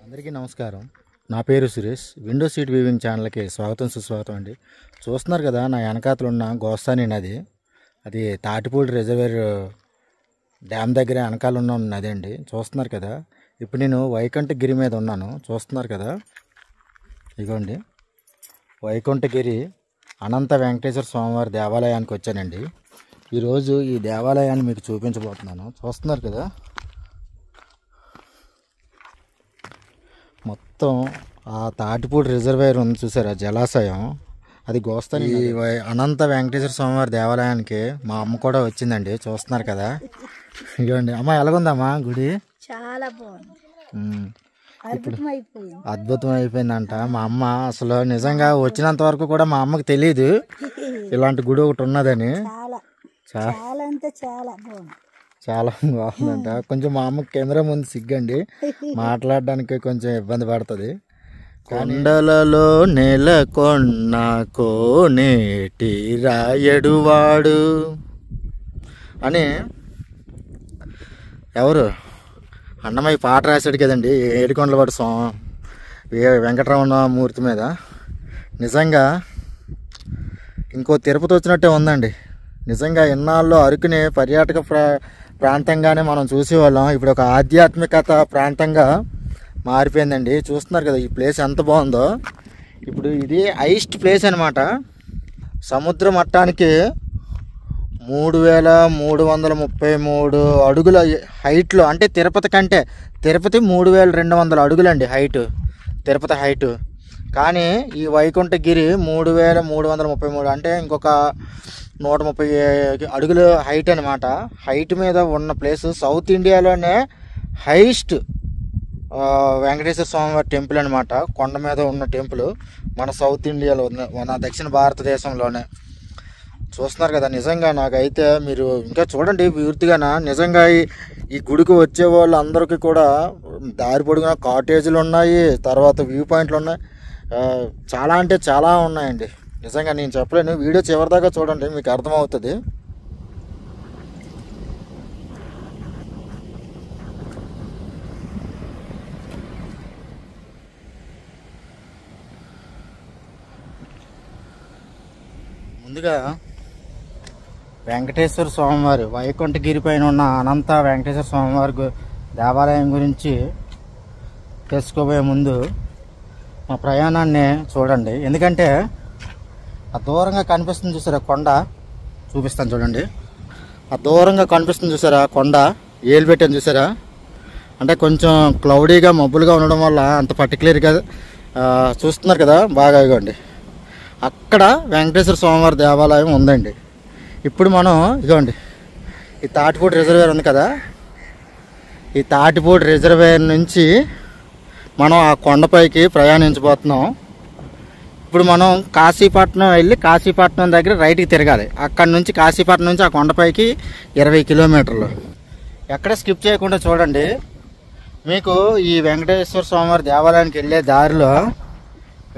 అందరికీ నమస్కారం. నా పేరు సురేష్. విండో సీట్ వీవింగ్ ఛానల్కి స్వాగతం సుస్వాగతం అండి. చూస్తున్నారు కదా, నా వెనకాతలు ఉన్న గోస్తాని నది, అది తాటిపూడి రిజర్వేర్ డ్యామ్ దగ్గర వెనకాల ఉన్న నది అండి. చూస్తున్నారు కదా, ఇప్పుడు నేను వైకుంఠగిరి మీద ఉన్నాను. చూస్తున్నారు కదా, ఇదిగోండి వైకుంఠగిరి అనంత వెంకటేశ్వర స్వామివారి దేవాలయానికి వచ్చానండి. ఈరోజు ఈ దేవాలయాన్ని మీకు చూపించబోతున్నాను. చూస్తున్నారు కదా, మొత్తం ఆ తాటిపూడి రిజర్వేర్ ఉంది చూసారా, జలాశయం, అది గోస్తాని. ఈ అనంత వెంకటేశ్వర స్వామివారి దేవాలయానికి మా అమ్మ కూడా వచ్చిందండి. చూస్తున్నారు కదా, ఇవ్వండి అమ్మ, ఎలాగుందమ్మా గుడి? చాలా బాగుంది, అద్భుతం అయిపోయిందంట. మా అమ్మ అసలు నిజంగా వచ్చినంత వరకు కూడా మా అమ్మకి తెలియదు ఇలాంటి గుడి ఒకటి ఉన్నదని. చాలా బాగుందంట. కొంచెం మా అమ్మకి కెమెరా ముందు సిగ్గండి, మాట్లాడడానికి కొంచెం ఇబ్బంది పడుతుంది. కొండలలో నెలకొన్న కోనేటి రాయడువాడు అని ఎవరు అన్నమయ్య పాట రాశాడు కదండి, ఏడుకొండలవాడు స్వామి వెంకటరమణ మూర్తి మీద. నిజంగా ఇంకో తిరుపతి వచ్చినట్టే ఉందండి. నిజంగా ఇన్నాళ్ళు అరకుని పర్యాటక ప్రాంతంగానే మనం చూసేవాళ్ళం, ఇప్పుడు ఒక ఆధ్యాత్మికత ప్రాంతంగా మారిపోయిందండి. చూస్తున్నారు కదా ఈ ప్లేస్ ఎంత బాగుందో. ఇప్పుడు ఇది హైయెస్ట్ ప్లేస్ అనమాట. సముద్ర మట్టానికి 3333 అడుగుల హైట్లో, అంటే తిరుపతి కంటే, తిరుపతి 3200 అడుగులండి హైట్, తిరుపతి హైటు. కానీ ఈ వైకుంఠగిరి 3333, అంటే ఇంకొక 130 అడుగుల హైట్ అనమాట. హైట్ మీద ఉన్న ప్లేస్ సౌత్ ఇండియాలోనే హైయెస్ట్ వెంకటేశ్వర స్వామివారి టెంపుల్ అనమాట. కొండ మీద ఉన్న టెంపుల్ మన సౌత్ ఇండియాలో, మన దక్షిణ భారతదేశంలోనే. చూస్తున్నారు కదా, నిజంగా నాకైతే మీరు ఇంకా చూడండి పూర్తిగా. నిజంగా ఈ గుడికి వచ్చే వాళ్ళు అందరికీ కూడా దారి పొడుగున కాటేజీలు ఉన్నాయి, తర్వాత వ్యూ పాయింట్లు ఉన్నాయి, చాలా అంటే చాలా ఉన్నాయండి. నిజంగా నేను చెప్పలేను, వీడియో చివరిదాకా చూడండి, మీకు అర్థమవుతుంది. ముందుగా వెంకటేశ్వర స్వామివారి వైకుంఠగిరి పైన ఉన్న అనంత వెంకటేశ్వర స్వామివారి దేవాలయం గురించి తెలుసుకోబోయే ముందు మా ప్రయాణాన్ని చూడండి. ఎందుకంటే ఆ దూరంగా కనిపిస్తుంది చూసారా కొండ, చూపిస్తాను చూడండి. ఆ దూరంగా కనిపిస్తుంది చూసారా కొండ, ఏలు పెట్టాను చూసారా. అంటే కొంచెం క్లౌడీగా మబ్బులుగా ఉండడం వల్ల అంత పర్టికులర్గా చూస్తున్నారు కదా బాగా. ఇవ్వండి అక్కడ వెంకటేశ్వర స్వామివారి దేవాలయం ఉందండి. ఇప్పుడు మనం ఇదిగోండి ఈ తాటిపూడి రిజర్వేర్ ఉంది కదా, ఈ తాటిపూడి రిజర్వేర్ నుంచి మనం ఆ కొండపైకి ప్రయాణించబోతున్నాం. ఇప్పుడు మనం కాశీపట్నం వెళ్ళి కాశీపట్నం దగ్గర రైట్కి తిరగాలి. అక్కడ నుంచి కాశీపట్నం నుంచి ఆ కొండపైకి 20 కిలోమీటర్లు. ఎక్కడ స్కిప్ చేయకుండా చూడండి. మీకు ఈ వెంకటేశ్వర స్వామివారి దేవాలయానికి వెళ్ళే దారిలో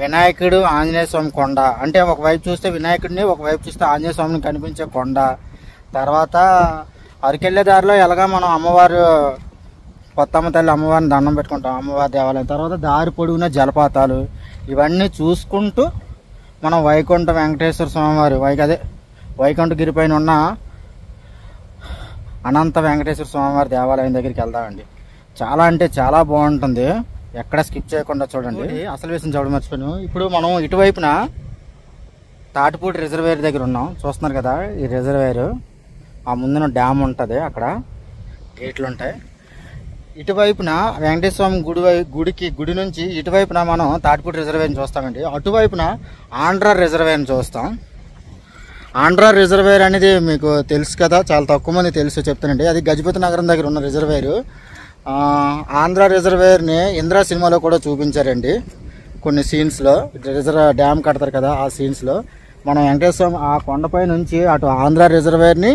వినాయకుడు ఆంజనేయ స్వామి కొండ, అంటే ఒకవైపు చూస్తే వినాయకుడిని, ఒకవైపు చూస్తే ఆంజనేయ స్వామిని కనిపించే కొండ. తర్వాత అరకెళ్ళే దారిలో ఎలాగా మనం అమ్మవారు కొత్తమ్మ తల్లి అమ్మవారిని దండం పెట్టుకుంటాం, అమ్మవారి దేవాలయం. తర్వాత దారి పొడుగున జలపాతాలు, ఇవన్నీ చూసుకుంటూ మనం వైకుంఠ వెంకటేశ్వర స్వామివారి వైకుంఠగిరి పైన ఉన్న అనంత వెంకటేశ్వర స్వామివారి దేవాలయం దగ్గరికి వెళ్దామండి. చాలా అంటే చాలా బాగుంటుంది, ఎక్కడ స్కిప్ చేయకుండా చూడండి. అసలు విషయం చూడ మర్చిపోయాను. ఇప్పుడు మనం ఇటువైపున తాటిపూడి రిజర్వేర్ దగ్గర ఉన్నాం. చూస్తున్నారు కదా ఈ రిజర్వేర్, ఆ ముందున డ్యామ్ ఉంటుంది, అక్కడ గేట్లు ఉంటాయి. ఇటువైపున వెంకటేశ్వర స్వామి గుడి నుంచి ఇటువైపున మనం తాటిపూడి రిజర్వేర్ని చూస్తామండి. అటువైపున ఆంధ్ర రిజర్వేర్ని చూస్తాం. ఆంధ్ర రిజర్వేర్ అనేది మీకు తెలుసు కదా, చాలా తక్కువ మంది తెలుసు, చెప్తానండి. అది గజపతి నగరం దగ్గర ఉన్న రిజర్వేరు. ఆంధ్ర రిజర్వేర్ని ఇంద్రా సినిమాలో కూడా చూపించారండి కొన్ని సీన్స్లో. డ్యామ్ కడతారు కదా, ఆ సీన్స్లో మనం వెంకటేశ్వర స్వామి ఆ కొండపై నుంచి అటు ఆంధ్ర రిజర్వేర్ని,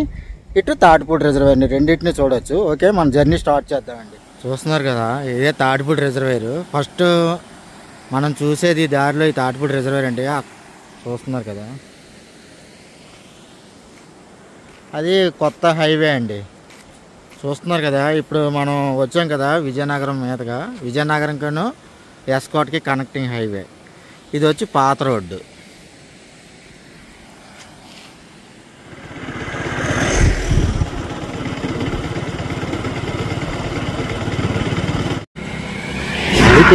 ఇటు తాటిపూడి రిజర్వేర్ని రెండింటిని చూడొచ్చు. ఓకే, మన జర్నీ స్టార్ట్ చేద్దామండి. చూస్తున్నారు కదా ఇదే తాటిపూడి రిజర్వేరు. ఫస్ట్ మనం చూసేది దారిలో ఈ తాటిపూడి రిజర్వేర్ అండి. చూస్తున్నారు కదా, అది కొత్త హైవే అండి. చూస్తున్నారు కదా, ఇప్పుడు మనం వచ్చాం కదా విజయనగరం మీదుగా. విజయనగరం కను ఎస్కాట్కి కనెక్టింగ్ హైవే. ఇది వచ్చి పాత రోడ్డు.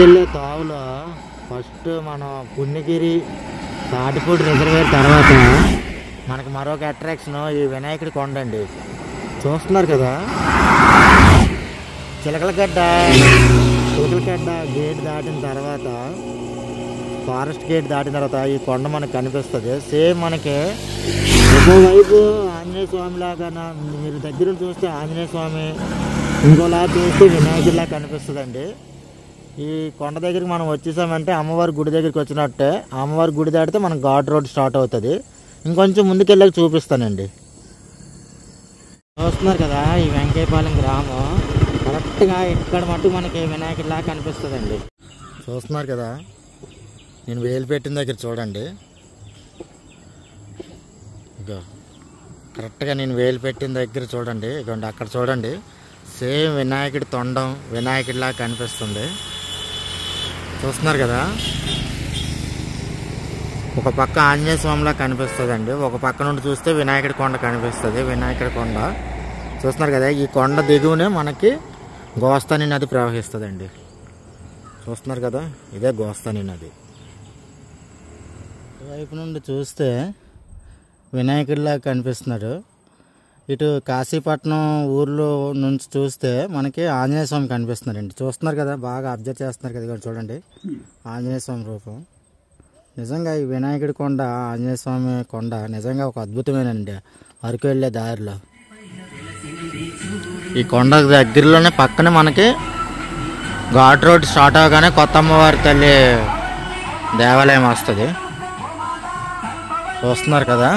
వెళ్ళే తావులో ఫస్ట్ మనం పుణ్యగిరి తాటిపూడి రిజర్వేర్ తర్వాత మనకి మరొక అట్రాక్షన్ ఈ వినాయకుడి కొండ అండి. చూస్తున్నారు కదా, చిలకలగడ్డ గేట్ దాటిన తర్వాత, ఫారెస్ట్ గేట్ దాటిన తర్వాత ఈ కొండ మనకు కనిపిస్తుంది. సేమ్ మనకి ఒకవైపు ఆంజనేయ స్వామి లాగా మీరు దగ్గర చూస్తే ఆంజనేయ స్వామి, ఇంకోలా చూస్తే వినాయకుడిలా కనిపిస్తుందండి. ఈ కొండ దగ్గరికి మనం వచ్చేసామంటే అమ్మవారి గుడి దగ్గరికి వచ్చినట్టే. అమ్మవారి గుడి దాటితే మనకు ఘాట్ రోడ్ స్టార్ట్ అవుతుంది. ఇంకొంచెం ముందుకెళ్ళాక చూపిస్తానండి. చూస్తున్నారు కదా, ఈ వెంకయ్యపాలెం గ్రామం కరెక్ట్గా ఇక్కడ మటు మనకి వినాయకుడిలా కనిపిస్తుందండి. చూస్తున్నారు కదా, నేను వేలు పెట్టిన దగ్గర చూడండి. ఇక కరెక్ట్గా నేను వేలు పెట్టిన దగ్గర చూడండి. ఇక అక్కడ చూడండి, సేమ్ వినాయకుడి తొండం వినాయకుడిలా కనిపిస్తుంది. చూస్తున్నారు కదా, ఒక పక్క ఆంజనేయ స్వామిలా కనిపిస్తుందండి, ఒక పక్క నుండి చూస్తే వినాయకుడి కొండ కనిపిస్తుంది. వినాయకుడి కొండ చూస్తున్నారు కదా, ఈ కొండ దిగువనే మనకి గోస్తాని నది ప్రవహిస్తుందండి. చూస్తున్నారు కదా, ఇదే గోస్తాని నది. వైపు నుండి చూస్తే వినాయకుడిలా కనిపిస్తున్నాడు. ఇటు కాశీపట్నం ఊర్లో నుంచి చూస్తే మనకి ఆంజనేయ స్వామి కనిపిస్తున్నారండి. చూస్తున్నారు కదా, బాగా అబ్జర్వ్ చేస్తున్నారు కదా, ఇక్కడ చూడండి ఆంజనేయ స్వామి రూపం. నిజంగా ఈ వినాయకుడి కొండ, ఆంజనేయ స్వామి కొండ నిజంగా ఒక అద్భుతమేనండి. అరకు వెళ్ళే దారిలో ఈ కొండ దగ్గరలోనే పక్కనే మనకి ఘాట్ రోడ్ స్టార్ట్ అవగానే కొత్త అమ్మవారి తల్లి దేవాలయం వస్తుంది. చూస్తున్నారు కదా,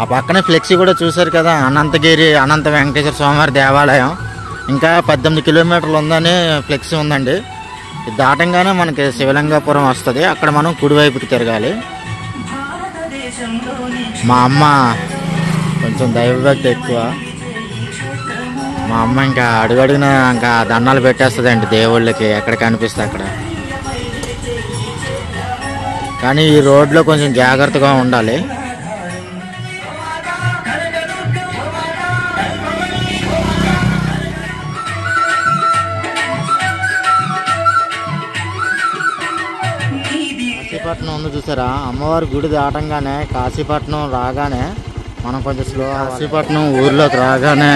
ఆ పక్కనే ఫ్లెక్సీ కూడా చూశారు కదా, అనంతగిరి అనంత వెంకటేశ్వర స్వామివారి దేవాలయం. ఇంకా 18 కిలోమీటర్లు ఉందని ఫ్లెక్సీ ఉందండి. ఇది దాటంగానే మనకి శివలింగాపురం వస్తుంది. అక్కడ మనం కుడివైపుకి తిరగాలి. మా అమ్మ కొంచెం దైవభక్తి ఎక్కువ. మా అమ్మ ఇంకా అడుగడుగున ఇంకా దండాలు పెట్టేస్తుందండి దేవుళ్ళకి, ఎక్కడ కనిపిస్తే అక్కడ. కానీ ఈ రోడ్లో కొంచెం జాగ్రత్తగా ఉండాలి. కాశీపట్నం ఉంది చూసారా, అమ్మవారి గుడి దాటంగానే కాశీపట్నం రాగానే మనం కొంచెం స్లో. కాశీపట్నం ఊర్లోకి రాగానే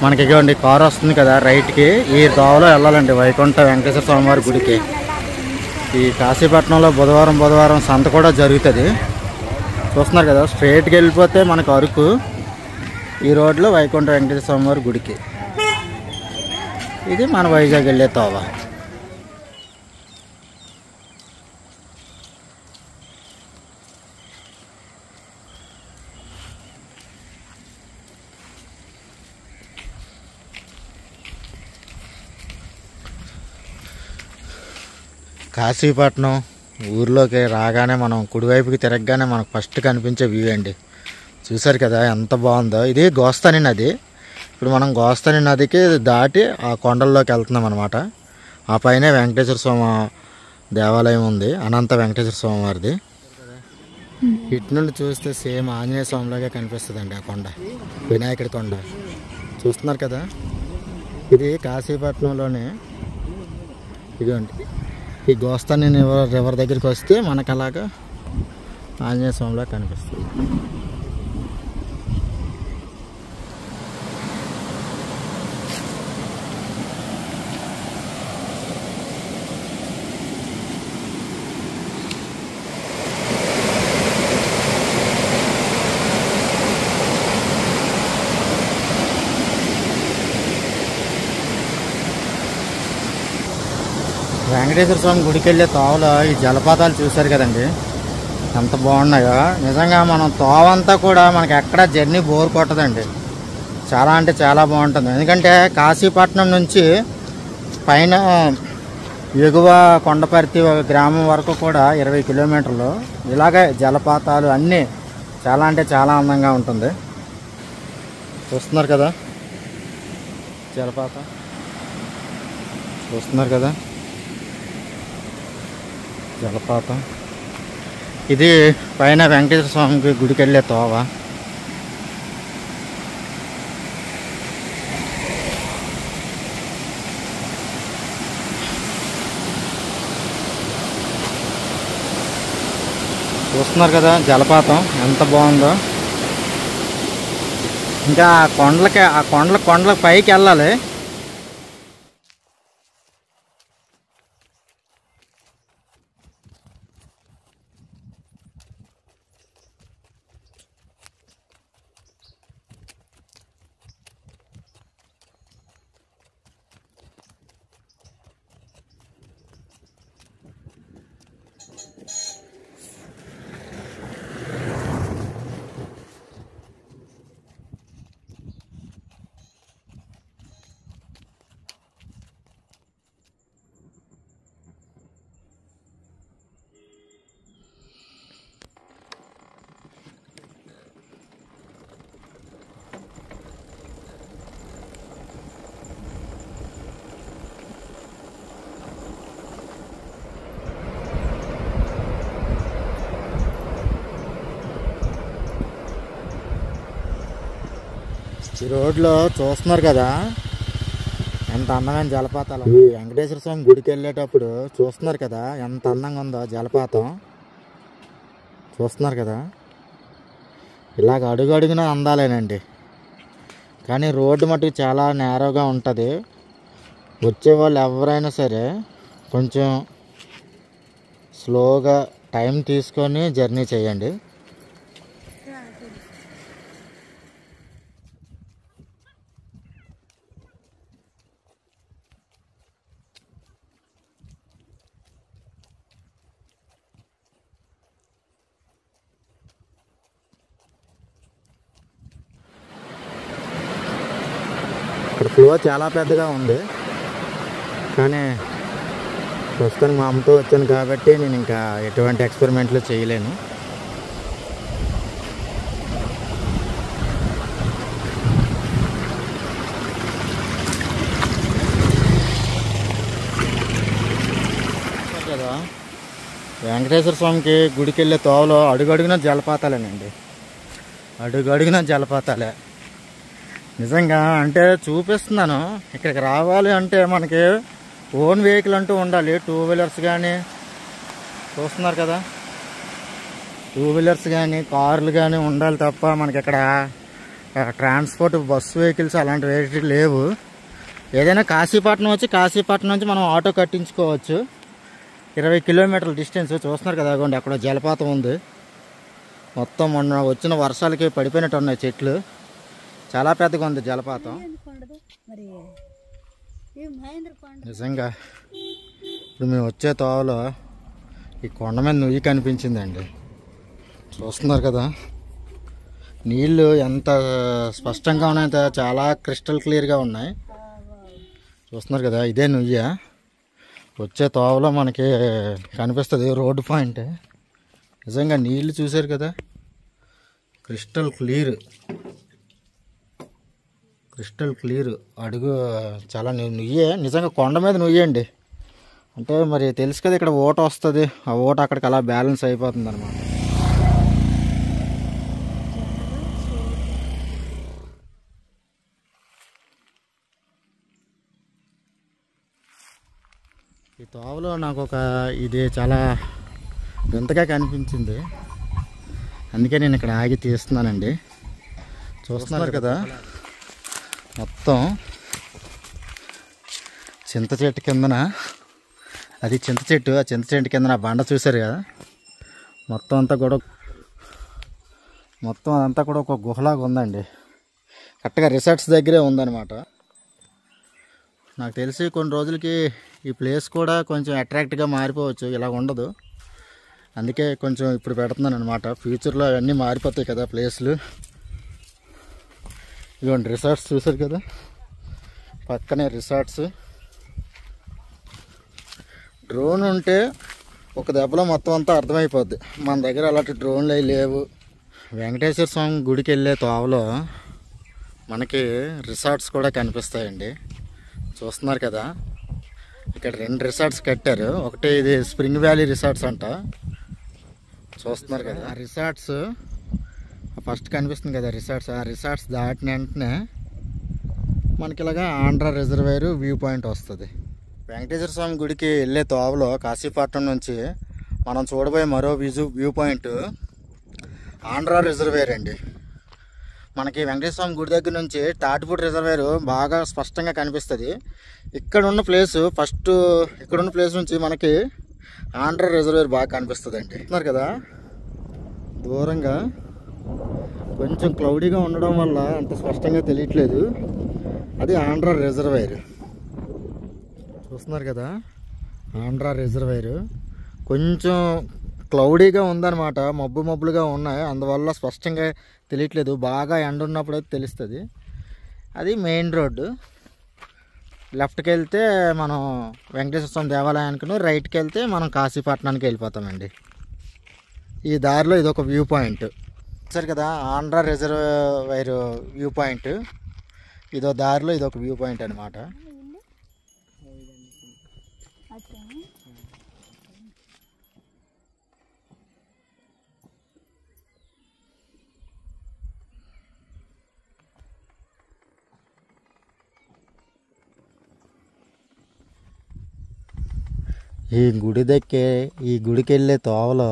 మనకి ఇవ్వండి కారు వస్తుంది కదా రైట్కి, ఈ దోవలో వెళ్ళాలండి వైకుంఠ వెంకటేశ్వర స్వామివారి గుడికి. ఈ కాశీపట్నంలో బుధవారం సంత కూడా జరుగుతుంది. చూస్తున్నారు కదా, స్ట్రైట్కి వెళ్ళిపోతే మనకు అరకు, ఈ రోడ్లో వైకుంఠ వెంకటేశ్వర స్వామివారి గుడికి. ఇది మన వైజాగ్ వెళ్ళే తోవ. కాశీపట్నం ఊర్లోకి రాగానే మనం కుడివైపుకి తిరగగానే మనకు ఫస్ట్ కనిపించే వ్యూ అండి. చూసారు కదా ఎంత బాగుందో. ఇది గోస్తాని నది. ఇప్పుడు మనం గోస్తాని నదికి దాటి ఆ కొండల్లోకి వెళ్తున్నాం అనమాట. ఆ పైనే వెంకటేశ్వర స్వామి దేవాలయం ఉంది, అనంత వెంకటేశ్వర స్వామి వారిది. ఇటు నుండి చూస్తే సేమ్ ఆంజనేయ స్వామిలాగే కనిపిస్తుందండి ఆ కొండ, వినాయకుడి కొండ. చూస్తున్నారు కదా, ఇది కాశీపట్నంలోనే. ఇదిగోండి, ఈ గోస్తాని రివర్ దగ్గరికి వస్తే మనకు అలాగా ఆంజనేయ స్వామిలా కనిపిస్తుంది. వెంకటేశ్వర స్వామి గుడికి వెళ్ళే తోవలో ఈ జలపాతాలు చూశారు కదండి, ఎంత బాగున్నాయో. నిజంగా మనం తోవంతా కూడా మనకి ఎక్కడ జర్నీ బోర్ కొట్టదండి. చాలా అంటే చాలా బాగుంటుంది. ఎందుకంటే కాశీపట్నం నుంచి పైన ఎగువ కొండపర్తి గ్రామం వరకు కూడా 20 కిలోమీటర్లు. ఇలాగే జలపాతాలు అన్నీ చాలా అంటే చాలా అందంగా ఉంటుంది. చూస్తున్నారు కదా జలపాతం, చూస్తున్నారు కదా. జలపాతం. ఇది పైన వెంకటేశ్వర స్వామికి గుడికి వెళ్ళే తోవ. చూస్తున్నారు కదా జలపాతం ఎంత బాగుందో. ఇంకా ఆ కొండలకు పైకి వెళ్ళాలి. ఈ రోడ్లో చూస్తున్నారు కదా ఎంత అందమైన జలపాతాలు. ఈ వెంకటేశ్వర స్వామి గుడికి వెళ్ళేటప్పుడు చూస్తున్నారు కదా ఎంత అందంగా ఉందో జలపాతం. చూస్తున్నారు కదా ఇలాగ అడుగు అడుగున అందాలేనండి. కానీ రోడ్డు మటుకు చాలా నేరోగా ఉంటుంది. వచ్చేవాళ్ళు ఎవరైనా సరే కొంచెం స్లోగా టైం తీసుకొని జర్నీ చేయండి. ఇక్కడ ఫ్లో చాలా పెద్దగా ఉంది. కానీ ప్రస్తుతానికి మా అమ్మతో వచ్చాను కాబట్టి నేను ఇంకా ఎటువంటి ఎక్స్పెరిమెంట్లు చేయలేను. కదా వెంకటేశ్వర స్వామికి గుడికి వెళ్ళే తోవలో అడుగడుగున జలపాతాలేనండి. అడుగడుగున జలపాతాలే. నిజంగా అంటే చూపిస్తున్నాను. ఇక్కడికి రావాలి అంటే మనకి ఓన్ వెహికల్ అంటూ ఉండాలి. 2 వీలర్స్ కానీ చూస్తున్నారు కదా 2 వీలర్స్ కానీ కార్లు కానీ ఉండాలి తప్ప మనకి ఇక్కడ ట్రాన్స్పోర్ట్ బస్సు వెహికల్స్ అలాంటివి ఏవి లేవు. ఏదైనా కాశీపట్నం వచ్చి కాశీపట్నం నుంచి మనం ఆటో కట్టించుకోవచ్చు. 20 కిలోమీటర్ల డిస్టెన్స్. చూస్తున్నారు కదా అక్కడ అక్కడ జలపాతం ఉంది. మొత్తం మొన్న వచ్చిన వర్షాలకి పడిపోయినట్టు ఉన్నాయి చెట్లు. చాలా పెద్దగా ఉంది జలపాతం. నిజంగా ఇప్పుడు మేము వచ్చే తోవలో ఈ కొండ మీద నుయ్యి కనిపించిందండి. చూస్తున్నారు కదా నీళ్ళు ఎంత స్పష్టంగా ఉన్నాయో, చాలా క్రిస్టల్ క్లియర్గా ఉన్నాయి. చూస్తున్నారు కదా ఇదే నుయ్య. వచ్చే తోవలో మనకి కనిపిస్తుంది రోడ్డు పాయింట్. నిజంగా నీళ్ళు చూసారు కదా క్రిస్టల్ క్లియర్. అడుగు చాలా నుయ్యే. నిజంగా కొండ మీద నుయ్యండి. అంటే మరి తెలుసు కదా ఇక్కడ ఓట వస్తుంది. ఆ ఓట అక్కడికి అలా బ్యాలెన్స్ అయిపోతుంది అన్నమాట. ఈ తోవలో నాకు ఇది చాలా వింతగా కనిపించింది. అందుకే నేను ఇక్కడ ఆగి తీస్తున్నానండి. చూస్తున్నారు కదా మొత్తం చింత చెట్టు కిందన, అది చింత చెట్టు, ఆ చింత చెట్టు కిందన బండ చూసారు కదా. మొత్తం అదంతా కూడా ఒక గుహలాగా ఉందండి. కరెక్ట్గా రిసార్ట్స్ దగ్గరే ఉందన్నమాట. నాకు తెలిసి కొన్ని రోజులకి ఈ ప్లేస్ కూడా కొంచెం అట్రాక్ట్గా మారిపోవచ్చు. ఇలా ఉండదు. అందుకే కొంచెం ఇప్పుడు పెడుతున్నాను అనమాట. ఫ్యూచర్లో అవన్నీ మారిపోతాయి కదా ప్లేస్లు. ఇదిగోండి రిసార్ట్స్ చూసారు కదా పక్కనే రిసార్ట్స్. డ్రోన్ ఉంటే ఒక దెబ్బలో మొత్తం అంతా అర్థమైపోద్ది. మన దగ్గర అలాంటి డ్రోన్లు అవి లేవు. వెంకటేశ్వర స్వామి గుడికి వెళ్ళే తోవలో మనకి రిసార్ట్స్ కూడా కనిపిస్తాయండి. చూస్తున్నారు కదా ఇక్కడ 2 రిసార్ట్స్ కట్టారు. ఒకటి ఇది స్ప్రింగ్ వ్యాలీ రిసార్ట్స్ అంట, చూస్తున్నారు కదా. ఆ రిసార్ట్స్ ఫస్ట్ కనిపిస్తుంది కదా రిసార్ట్స్, ఆ రిసార్ట్స్ దాటిన వెంటనే మనకి ఇలాగా ఆంధ్ర రిజర్వేర్ వ్యూ పాయింట్ వస్తుంది. వెంకటేశ్వర స్వామి గుడికి వెళ్ళే తోవలో కాశీపట్నం నుంచి మనం చూడబోయే మరో వ్యూ పాయింట్ ఆంధ్ర రిజర్వేర్ అండి. మనకి వెంకటేశ్వర స్వామి గుడి దగ్గర నుంచి తాటిపూడి రిజర్వేర్ బాగా స్పష్టంగా కనిపిస్తుంది. ఇక్కడున్న ప్లేస్ ఇక్కడున్న ప్లేస్ నుంచి మనకి ఆంధ్ర రిజర్వేర్ బాగా కనిపిస్తుంది అండి. చూస్తున్నారు కదా, దూరంగా కొంచెం క్లౌడీగా ఉండడం వల్ల అంత స్పష్టంగా తెలియట్లేదు. అది ఆంధ్ర రిజర్వేర్. చూస్తున్నారు కదా, ఆంధ్ర రిజర్వేర్ కొంచెం క్లౌడీగా ఉందన్నమాట, మబ్బులుగా ఉన్నాయి, అందువల్ల స్పష్టంగా తెలియట్లేదు. బాగా ఎండ ఉన్నప్పుడు అయితే తెలుస్తుంది. అది మెయిన్ రోడ్డు. లెఫ్ట్కి వెళ్తే మనం వెంకటేశ్వర స్వామి దేవాలయానికి, రైట్కి వెళ్తే మనం కాశీపట్నానికి వెళ్ళిపోతామండి. ఈ దారిలో ఇదొక వ్యూ పాయింట్. సరే కదా, ఆంధ్ర రిజర్వేర్ వ్యూ పాయింట్ ఇదో దారిలో ఇదొక వ్యూ పాయింట్ అనమాట. ఈ గుడికి వెళ్ళే తోవలో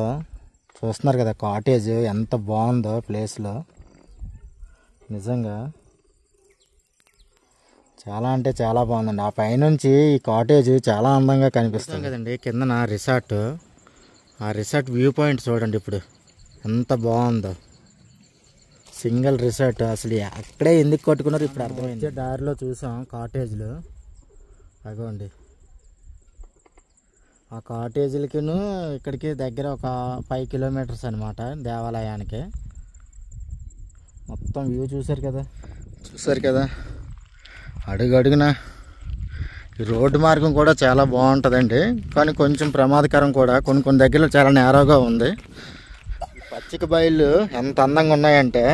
చూస్తున్నారు కదా, కాటేజ్ ఎంత బాగుందో ప్లేస్లో. నిజంగా చాలా అంటే చాలా బాగుందండి. ఆ పైనుంచి ఈ కాటేజ్ చాలా అందంగా కనిపిస్తుంది కదండి. కిందన రిసార్ట్, ఆ రిసార్ట్ వ్యూ పాయింట్ చూడండి ఇప్పుడు ఎంత బాగుందో. Single resort. అసలు అక్కడే ఎందుకు కట్టుకున్నారు ఇప్పుడు అర్థమైంది. దారిలో చూసాం కాటేజ్లు, అగోండి. ఆ కాటేజీలకి ఇక్కడికి దగ్గర ఒక 5 కిలోమీటర్స్ అనమాట దేవాలయానికి. మొత్తం వ్యూ చూశారు కదా. అడుగున ఈ రోడ్డు మార్గం కూడా చాలా బాగుంటుందండి, కానీ కొంచెం ప్రమాదకరం కూడా. కొన్ని దగ్గరలో చాలా నేరోగా ఉంది. పచ్చిక బయళ్ళు ఎంత అందంగా ఉన్నాయంటే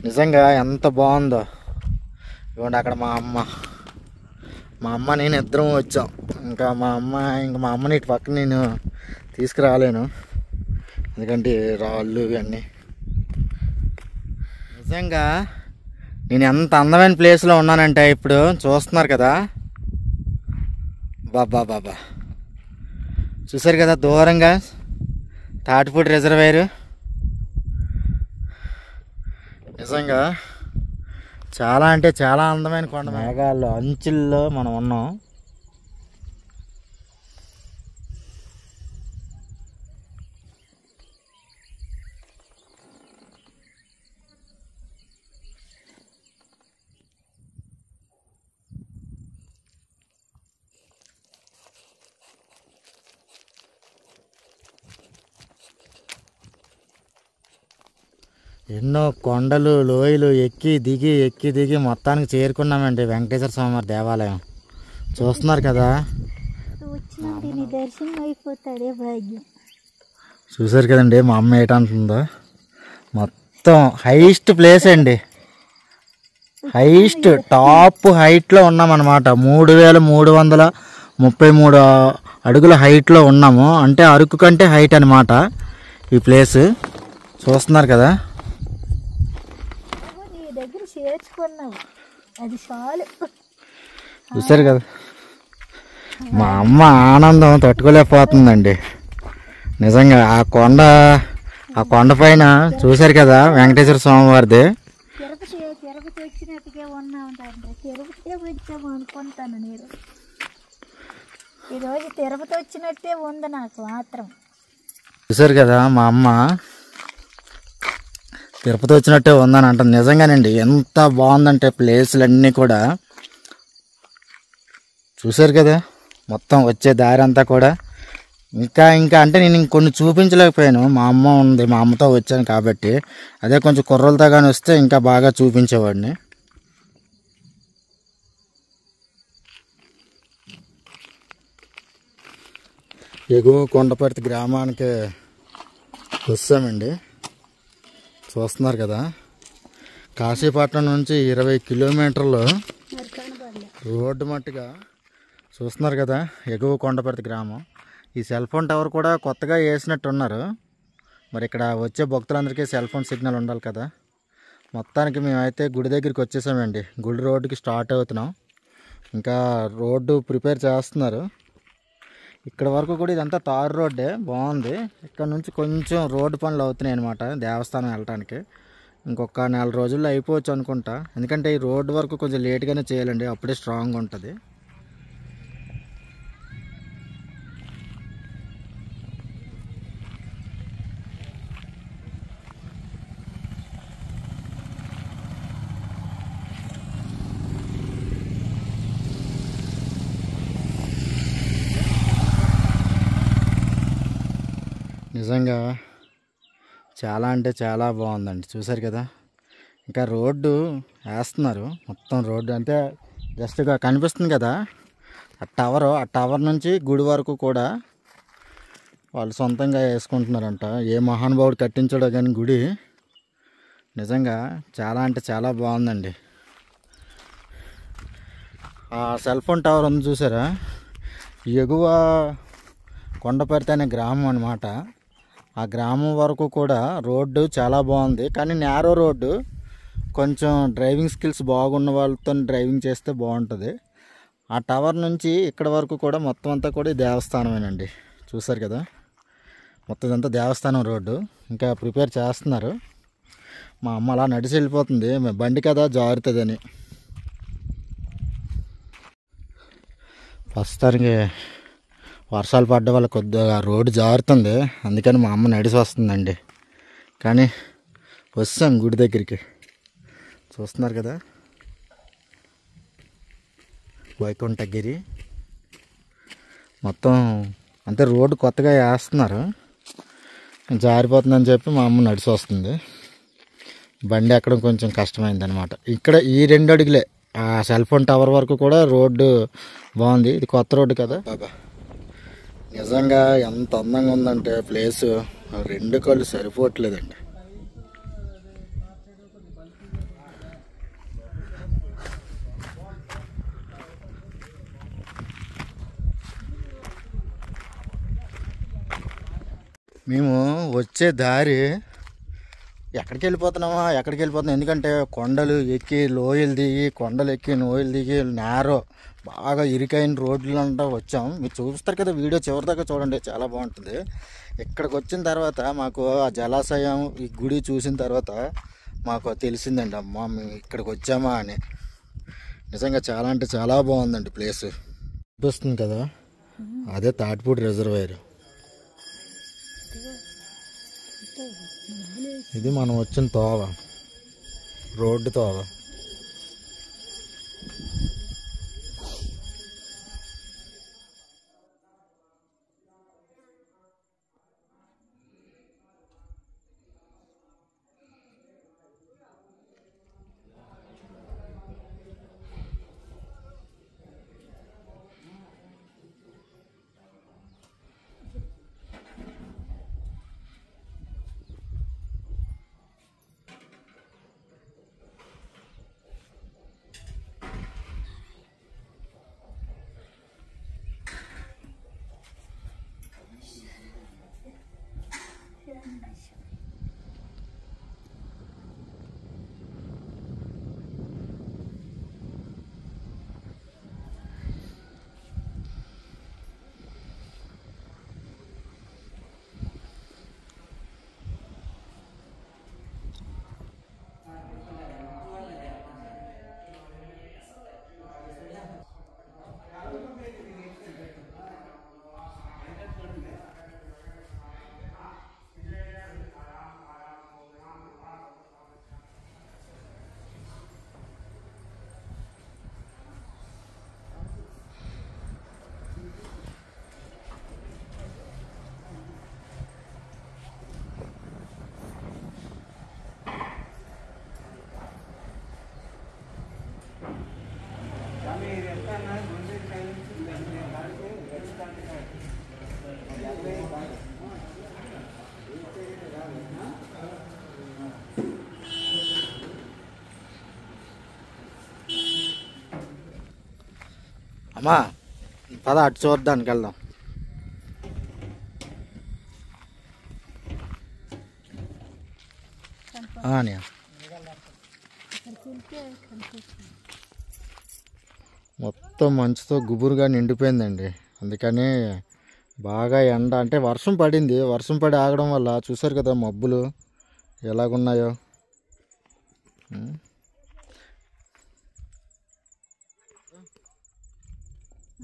నిజంగా ఎంత బాగుందో. ఇవ్వండి, అక్కడ మా అమ్మ నేను ఇద్దరం వచ్చాం. ఇంకా మా అమ్మని ఇటు పక్కన నేను తీసుకురాలేను, ఎందుకంటే రాళ్ళు ఇవన్నీ. నిజంగా నేను ఎంత అందమైన ప్లేస్లో ఉన్నానంటే ఇప్పుడు చూస్తున్నారు కదా. బాబా చూసారు కదా, దూరంగా తాటిపూడి రిజర్వేర్. నిజంగా చాలా అంటే చాలా అందమైన కొండ. మేఘాల్లో అంచుల్లో మనం ఉన్నాం. ఎన్నో కొండలు లోయలు ఎక్కి దిగి మొత్తానికి చేరుకున్నామండి వెంకటేశ్వర స్వామి దేవాలయం. చూస్తున్నారు కదా, చూసారు కదండి మా అమ్మ ఏటంటుందో. మొత్తం హైయెస్ట్ ప్లేస్ అండి, హైయెస్ట్ టాప్ హైట్లో ఉన్నామన్నమాట. 3333 అడుగుల హైట్లో ఉన్నాము. అంటే అరకు కంటే హైట్ అనమాట ఈ ప్లేస్. చూస్తున్నారు కదా, చూసారు కదా. మా అమ్మ ఆనందం తట్టుకోలేకపోతుందండి నిజంగా. ఆ కొండ పైన చూసారు కదా వెంకటేశ్వర స్వామి వారిది. తిరుపతి వచ్చినట్టే ఉంది నాకు మాత్రం. చూసారు కదా, మా అమ్మ తిరుపతి వచ్చినట్టే ఉందని అంటారు. నిజంగానండి, ఎంత బాగుందంటే ప్లేసులన్నీ కూడా. చూసారు కదా, మొత్తం వచ్చే దారి అంతా కూడా. ఇంకా అంటే నేను ఇంకొన్ని చూపించలేకపోయాను. మా అమ్మ ఉంది, మా అమ్మతో వచ్చాను కాబట్టి. అదే కొంచెం కుర్రలతో కానీ వస్తే ఇంకా బాగా చూపించేవాడిని. ఎగువ కొండపర్తి గ్రామానికి వచ్చామండి. చూస్తున్నారు కదా, కాశీపట్నం నుంచి 20 కిలోమీటర్లు రోడ్డు మట్టుగా. చూస్తున్నారు కదా, ఎగువ కొండపర్తి గ్రామం. ఈ సెల్ ఫోన్ టవర్ కూడా కొత్తగా వేసినట్టు ఉన్నారు. మరి ఇక్కడ వచ్చే భక్తులందరికీ సెల్ ఫోన్ సిగ్నల్ ఉండాలి కదా. మొత్తానికి మేమైతే గుడి దగ్గరికి వచ్చేసామండి. గుడి రోడ్డుకి స్టార్ట్ అవుతున్నాం. ఇంకా రోడ్డు ప్రిపేర్ చేస్తున్నారు. ఇక్కడ వరకు కూడా ఇదంతా తారు రోడ్డే, బాగుంది. ఇక్కడ నుంచి కొంచెం రోడ్డు పనులు అవుతున్నాయి అన్నమాట దేవస్థానం వెళ్ళటానికి. ఇంకొక 4 రోజుల్లో అయిపోవచ్చు అనుకుంటా. ఎందుకంటే ఈ రోడ్డు వరకు కొంచెం లేట్గానే చేయాలండి, అప్పుడే స్ట్రాంగ్ ఉంటుంది. నిజంగా చాలా అంటే చాలా బాగుందండి. చూసారు కదా, ఇంకా రోడ్డు వేస్తున్నారు. మొత్తం రోడ్డు అంటే జస్ట్గా కనిపిస్తుంది కదా ఆ టవర్ నుంచి గుడి వరకు కూడా వాళ్ళు సొంతంగా వేసుకుంటున్నారంట. ఏ మహానుభావుడు కట్టించాడో కానీ గుడి నిజంగా చాలా అంటే చాలా బాగుందండి. ఆ సెల్ ఫోన్ టవర్ ఉంది చూసారా, ఎగువ కొండపర్తి అనే గ్రామం అన్నమాట. ఆ గ్రామం వరకు కూడా రోడ్డు చాలా బాగుంది, కానీ నేరో రోడ్డు. కొంచెం డ్రైవింగ్ స్కిల్స్ బాగున్న వాళ్ళతో డ్రైవింగ్ చేస్తే బాగుంటుంది. ఆ టవర్ నుంచి ఇక్కడ వరకు కూడా మొత్తం అంతా కూడా దేవస్థానమేనండి. చూసారు కదా, మొత్తం ఇదంతా దేవస్థానం రోడ్డు. ఇంకా ప్రిపేర్ చేస్తున్నారు. మా అమ్మ అలా నడిచి వెళ్ళిపోతుంది, బండి కదా జారుతుందని. ప్రస్తుతానికి వర్షాలు పడ్డ వల్ల కొద్దిగా రోడ్డు జారుతుంది, అందుకని మా అమ్మ నడిచి వస్తుందండి. కానీ వస్తాం గుడి దగ్గరికి. చూస్తున్నారు కదా, వైకుంఠగిరి మొత్తం అంటే రోడ్డు కొత్తగా వేస్తున్నారు. జారిపోతుందని చెప్పి మా అమ్మ నడిచి వస్తుంది. బండి ఎక్కడం కొంచెం కష్టమైంది అనమాట. ఇక్కడ ఈ 2 అడుగులే ఆ సెల్ ఫోన్ టవర్ వరకు కూడా రోడ్డు బాగుంది. ఇది కొత్త రోడ్డు కదా బాబా. నిజంగా ఎంత అందంగా ఉందంటే ప్లేసు 2 కళ్ళు సరిపోవట్లేదండి. మేము వచ్చే దారి ఎక్కడికి వెళ్ళిపోతున్నాం, ఎందుకంటే కొండలు ఎక్కి లోయలు దిగి, కొండలు ఎక్కి లోయలు దిగి, నేరో బాగా ఇరుకైన రోడ్లు అంతా వచ్చాం. మీరు చూస్తారు కదా, వీడియో చివరిదాకా చూడండి, చాలా బాగుంటుంది. ఇక్కడికి వచ్చిన తర్వాత మాకు ఆ జలాశయం, ఈ గుడి చూసిన తర్వాత మాకు తెలిసిందండి, అమ్మ మేము ఇక్కడికి వచ్చామా అని. నిజంగా చాలా అంటే చాలా బాగుందండి ప్లేస్. చూపిస్తుంది కదా, అదే తాటిపూడి రిజర్వాయర్. ఇది మనం వచ్చిన తోవ, రోడ్డు తోవ. అమ్మా పద అటు చూడడానికి వెళ్దాం. మొత్తం మంచుతో గుబురుగా నిండిపోయిందండి. అందుకని బాగా ఎండ అంటే వర్షం పడింది. వర్షం పడి ఆగడం వల్ల చూసారు కదా మబ్బులు ఎలాగున్నాయో.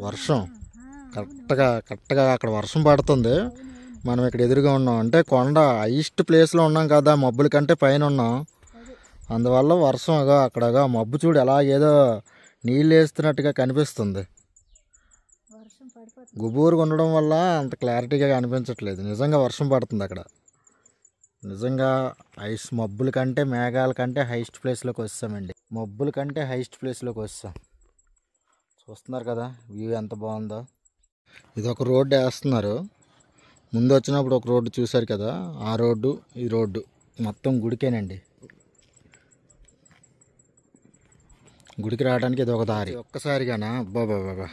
వర్షం కరెక్ట్గా అక్కడ వర్షం పడుతుంది. మనం ఇక్కడ ఎదురుగా ఉన్నాం అంటే కొండ హైయెస్ట్ ప్లేస్లో ఉన్నాం కదా, మబ్బుల కంటే పైన ఉన్నాం. అందువల్ల వర్షం అక్కడగా మబ్బు చూడు ఎలా ఏదో నీళ్ళు వేస్తున్నట్టుగా కనిపిస్తుంది. గుబూరుగా ఉండడం వల్ల అంత క్లారిటీగా కనిపించట్లేదు. నిజంగా వర్షం పడుతుంది అక్కడ. నిజంగా మబ్బుల కంటే మేఘాల కంటే హైయెస్ట్ ప్లేస్లోకి వస్తామండి. మబ్బుల కంటే హైయెస్ట్ ప్లేస్లోకి వస్తాం. చూస్తున్నారు కదా వ్యూ ఎంత బాగుందో. ఇది ఒక రోడ్డు వేస్తున్నారు. ముందు వచ్చినప్పుడు ఒక రోడ్డు చూశారు కదా, ఆ రోడ్డు ఈ రోడ్డు మొత్తం గుడికేనండి. గుడికి రావడానికి ఇది ఒక దారి. ఒక్కసారిగానా బాబా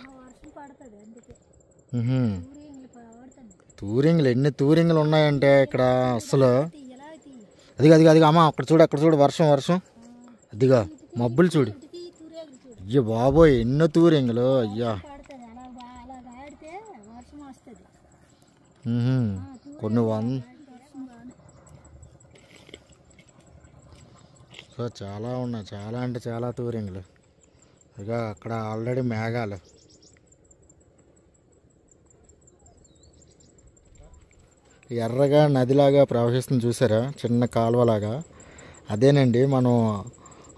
తూరింగ్లు ఎన్ని తూరింగ్లు ఉన్నాయంటే ఇక్కడ అసలు. అదిగా అమ్మ అక్కడ చూడు వర్షం అదిగా మబ్బులు చూడు. అయ్యో బాబోయ్ ఎన్నో తూరింగ్లు. అయ్యా కొన్ని సో చాలా ఉన్నాయి, చాలా అంటే చాలా తూరింగ్లు. ఇక అక్కడ ఆల్రెడీ మేఘాలు. ఎర్రగా నదిలాగా ప్రవహిస్తుంది చూసారా, చిన్న కాలువలాగా. అదేనండి మనం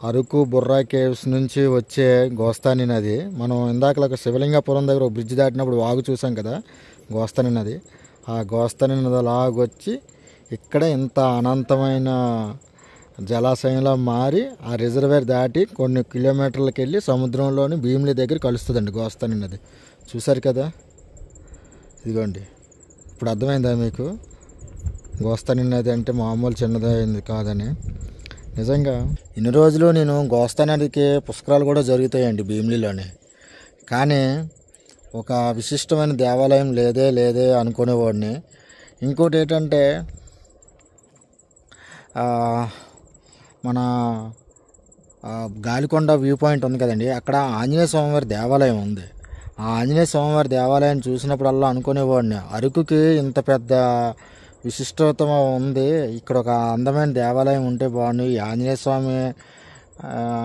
అరకు బుర్రా కేవ్స్ నుంచి వచ్చే గోస్తాని నది. మనం ఇందాక శివలింగపురం దగ్గర ఒక బ్రిడ్జ్ దాటినప్పుడు వాగు చూసాం కదా, గోస్తాని నది. ఆ గోస్తాని నది అలాగొచ్చి ఇక్కడ ఇంత అనంతమైన జలాశయంలో మారి ఆ రిజర్వేర్ దాటి కొన్ని కిలోమీటర్లకు వెళ్ళి సముద్రంలోని భీమిలి దగ్గర కలుస్తుందండి గోస్తాని నది. చూసారు కదా, ఇదిగోండి. ఇప్పుడు అర్థమైందా మీకు గోస్తాని నది అంటే మామూలు చిన్నదైంది కాదని. నిజంగా ఇన్ని రోజులు నేను గోస్తాని నదికి పుష్కరాలు కూడా జరుగుతాయండి భీమిలిలోనే. కానీ ఒక విశిష్టమైన దేవాలయం లేదే అనుకునేవాడిని. ఇంకోటి ఏంటంటే మన గాలికొండ వ్యూ పాయింట్ ఉంది కదండి, అక్కడ ఆంజనేయ స్వామివారి దేవాలయం ఉంది. ఆ ఆంజనేయ స్వామివారి దేవాలయాన్ని చూసినప్పుడల్లా అనుకునేవాడిని, అరకుకి ఇంత పెద్ద విశిష్టత ఉంది, ఇక్కడ ఒక అందమైన దేవాలయం ఉంటే బాగుండు ఈ ఆంజనేయ స్వామి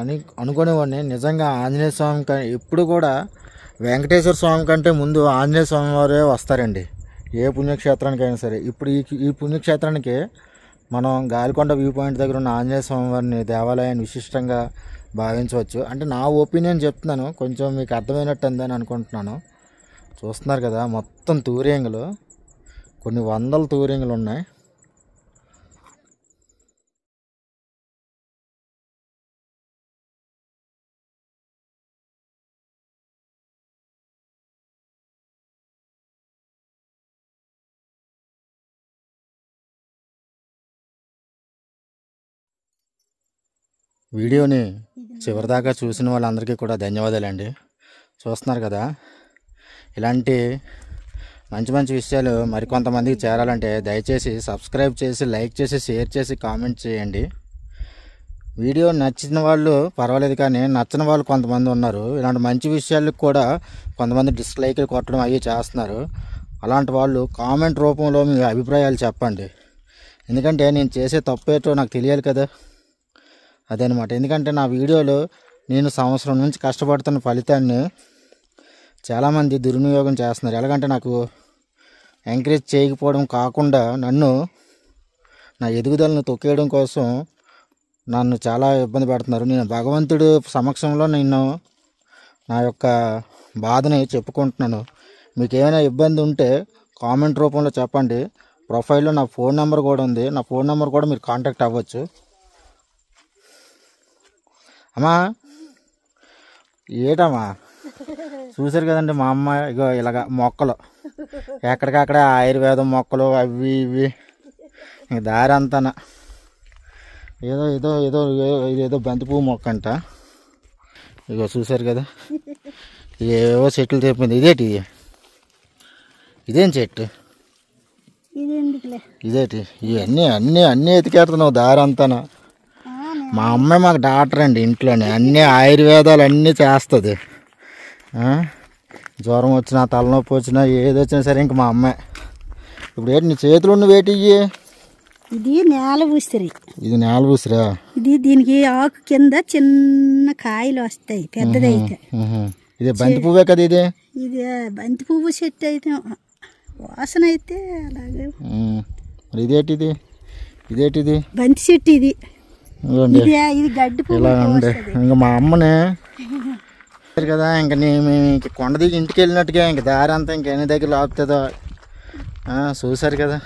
అని అనుకునేవాడిని. నిజంగా ఆంజనేయ స్వామి ఎప్పుడు కూడా వెంకటేశ్వర స్వామి కంటే ముందు ఆంజనేయ స్వామి వారే వస్తారండి ఏ పుణ్యక్షేత్రానికి అయినా సరే. ఇప్పుడు ఈ పుణ్యక్షేత్రానికి మనం గాలికొండ వ్యూ పాయింట్ దగ్గర ఉన్న ఆంజనేయ స్వామి వారిని దేవాలయాన్ని విశిష్టంగా భావించవచ్చు. అంటే నా ఒపీనియన్ చెప్తున్నాను, కొంచెం మీకు అర్థమైనట్టు ఉందని అనుకుంటున్నాను. చూస్తున్నారు కదా మొత్తం తూరింగులు, కొన్ని వందల తూరింగులు ఉన్నాయి. వీడియోని చివరిదాకా చూసిన వాళ్ళందరికీ కూడా ధన్యవాదాలండి. చూస్తున్నారు కదా, ఇలాంటి మంచి మంచి విషయాలు మరికొంతమందికి చేరాలంటే దయచేసి సబ్స్క్రైబ్ చేసి, లైక్ చేసి, షేర్ చేసి, కామెంట్ చేయండి. వీడియో నచ్చిన వాళ్ళు పర్వాలేదు, కానీ నచ్చని వాళ్ళు కొంతమంది ఉన్నారు. ఇలాంటి మంచి విషయాలకు కూడా కొంతమంది డిస్లైక్లు కొట్టడం అవి చేస్తున్నారు. అలాంటి వాళ్ళు కామెంట్ రూపంలో మీ అభిప్రాయాలు చెప్పండి. ఎందుకంటే నేను చేసే తప్పేటో నాకు తెలియాలి కదా, అదనమాట. ఎందుకంటే నా వీడియోలు నేను సంవత్సరం నుంచి కష్టపడుతున్న ఫలితాన్ని చాలామంది దుర్వినియోగం చేస్తున్నారు. ఎలాగంటే నాకు ఎంకరేజ్ చేయకపోవడం కాకుండా నన్ను నా ఎదుగుదలను తొక్కేయడం కోసం నన్ను చాలా ఇబ్బంది పెడుతున్నారు. నేను భగవంతుడు సమక్షంలో నేను నా యొక్క బాధని చెప్పుకుంటున్నాను. మీకు ఏమైనా ఇబ్బంది ఉంటే కామెంట్ రూపంలో చెప్పండి. ప్రొఫైల్లో నా ఫోన్ నెంబర్ కూడా ఉంది, నా ఫోన్ నెంబర్ కూడా మీరు కాంటాక్ట్ అవ్వచ్చు. అమ్మా ఏటమ్మా చూసారు కదండి మా అమ్మ, ఇగో ఇలాగ మొక్కలు ఎక్కడికక్కడ ఆయుర్వేదం మొక్కలు అవి ఇవి, ఇంక దారి అంతా ఏదో ఏదో ఏదో ఏదో బంతిపువ్వు మొక్క అంట. ఇగో చూసారు కదా, ఏవో చెట్లు తెప్పింది. ఇదేటి ఇదేం చెట్టు? ఇది ఎందుకులే. ఇదేటి? ఇవన్నీ అన్నీ అన్నీ ఎతికేస్తున్నావు దారి అంతానా. మా అమ్మాయి మాకు డాక్టర్ అండి, ఇంట్లోనే అన్నీ ఆయుర్వేదాలు అన్నీ చేస్తుంది. జ్వరం వచ్చినా తలనొప్పి వచ్చినా ఏది వచ్చినా సరే ఇంక మా అమ్మాయి. ఇప్పుడు ఏంటి నీ చేతులు ఉన్న వేటి? ఇది నేల ఉసిరి. ఇది నేల ఉసిరా? ఇది దీనికి ఆకు కింద చిన్న కాయలు వస్తాయి పెద్దదైతే. ఇది బంతి పువ్వే కదా ఇది? ఇది బంతి పువ్వు చెట్టు అయితే వాసన అయితే అలాగే. మరి ఇదేటిది? ఇదేటిది? బంతి చెట్టు ఇది. ఇది గడ్డి పువ్వు. ఇలా ఉండే ఇంకా మా అమ్మని కదా ఇంక మేము కొండ దిగి ఇంటికి వెళ్ళినట్టుగా ఇంక దారి అంతా ఇంకెన్ని దగ్గర ఆపుతుందో చూసారు కదా.